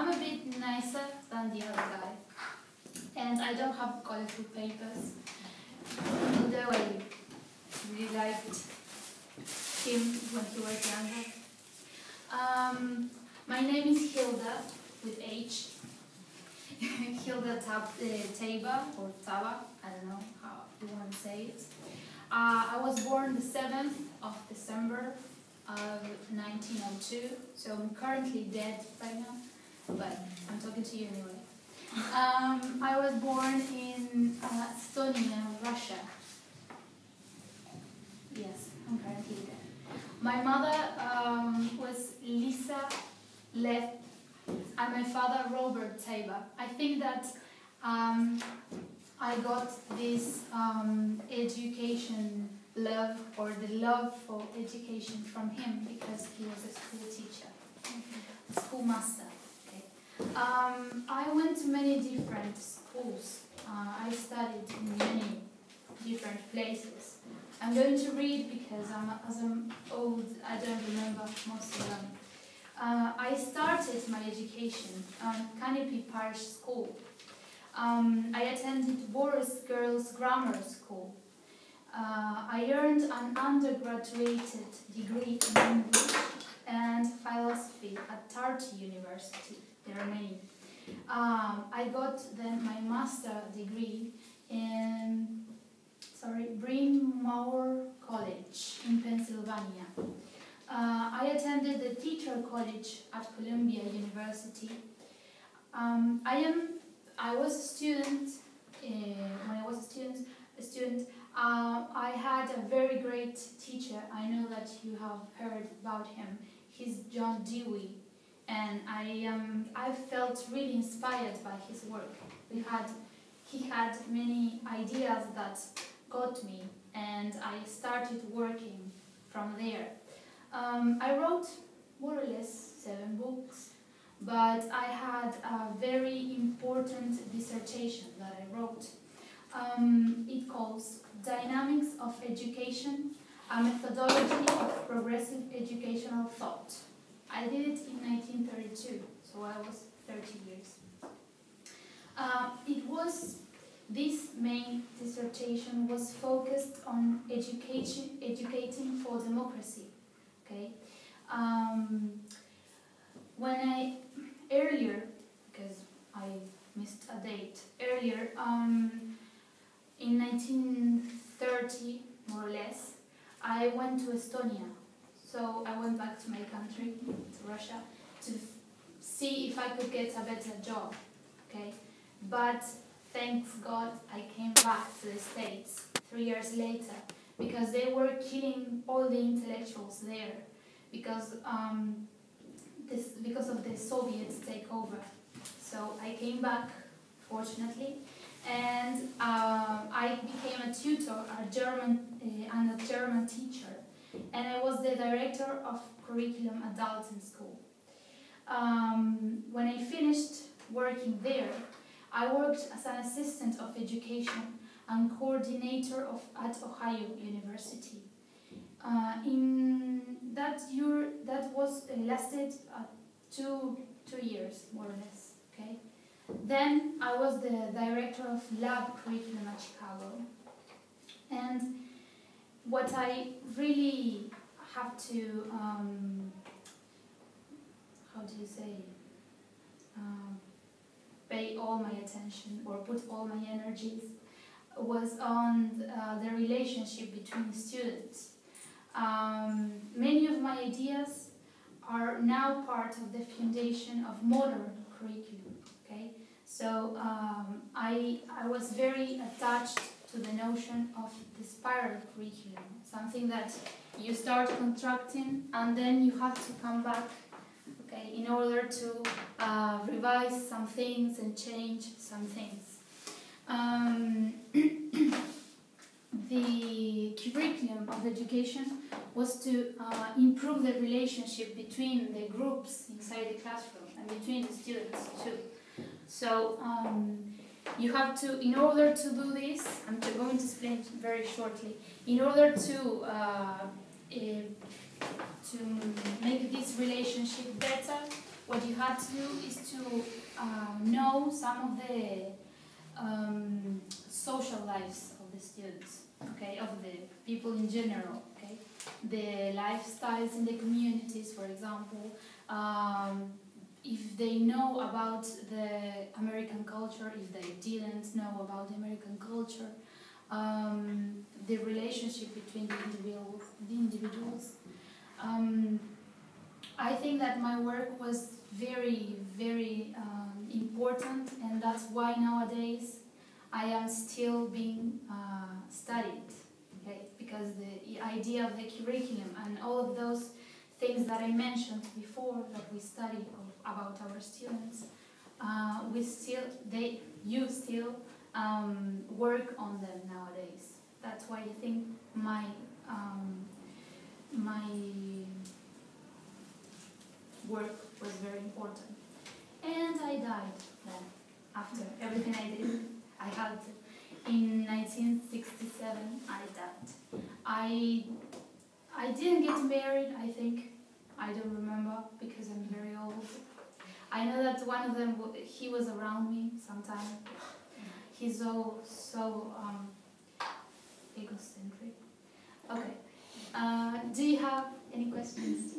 I'm a bit nicer than the other guy, and I don't have colorful papers, although I really liked him when he was younger. My name is Hilda, with H. Hilda Taba, or Taba, I don't know how you want to say it. I was born the 7th of December of 1902, so I'm currently dead right now, but I'm talking to you anyway. I was born in Estonia, Russia. Yes, I'm currently dead. My mother was Lisa Lev, and my father Robert Taba. I think that I got this education love, or the love for education, from him because he was a school teacher, a schoolmaster. Okay. I went to many different schools. I studied in many different places. I'm going to read because as I'm old, I don't remember most of them. I started my education at Canopy Parish School. I attended Boris Girls' Grammar School. I earned an undergraduate degree in English and philosophy at Tartu University. There are many. I got then my master degree in Bryn Mawr College in Pennsylvania. I attended the Teacher College at Columbia University. I was a student. When I was a student, I had a very great teacher. I know that you have heard about him. He's John Dewey, and I felt really inspired by his work. He had many ideas that got me, and I started working from there. I wrote more or less 7 books, but I had a very important dissertation that I wrote. It calls Dynamics of Education, a Methodology of Progressive Educational Thought. I did it in 1932, so I was 30 years. This main dissertation was focused on educating for democracy. Okay. Because I missed a date earlier, in 1930, more or less, I went to Estonia. So I went back to my country, to Russia, to see if I could get a better job. Okay, but thanks God I came back to the States 3 years later, because they were killing all the intellectuals there, because of the Soviet takeover. So I came back, fortunately, and I became a tutor, a German teacher, and I was the director of curriculum adulting school. When I finished working there, I worked as an assistant of education and coordinator at Ohio University. In that year, that was lasted 2 years, more or less. Okay. Then I was the director of lab curriculum at Chicago. And what I really have to, pay all my attention or put all my energies was on the relationship between students. Many of my ideas are now part of the foundation of modern curriculum. Okay, so I was very attached to the notion of the spiral curriculum, something that you start constructing and then you have to come back, okay, in order to revise some things and change some things. The curriculum of education was to improve the relationship between the groups inside the classroom and between the students too. So you have to, in order to do this, I'm going to explain very shortly, in order to make this relationship better, what what you had to do is to know some of the social lives of the students, okay, of the people in general, okay, the lifestyles in the communities, for example, if they know about the American culture, if they didn't know about the American culture, the relationship between the individuals. I think that my work was very, very important, and that's why nowadays I am still being studied, okay? Because the idea of the curriculum and all of those things that I mentioned before that we study about our students, you still work on them nowadays. That's why I think my work was very important. And I died then, after everything I did. I had to. In 1967, I died. I didn't get married, I think. I don't remember because I'm very old. I know that one of them, he was around me sometime. He's so egocentric. Okay. Do you have any questions?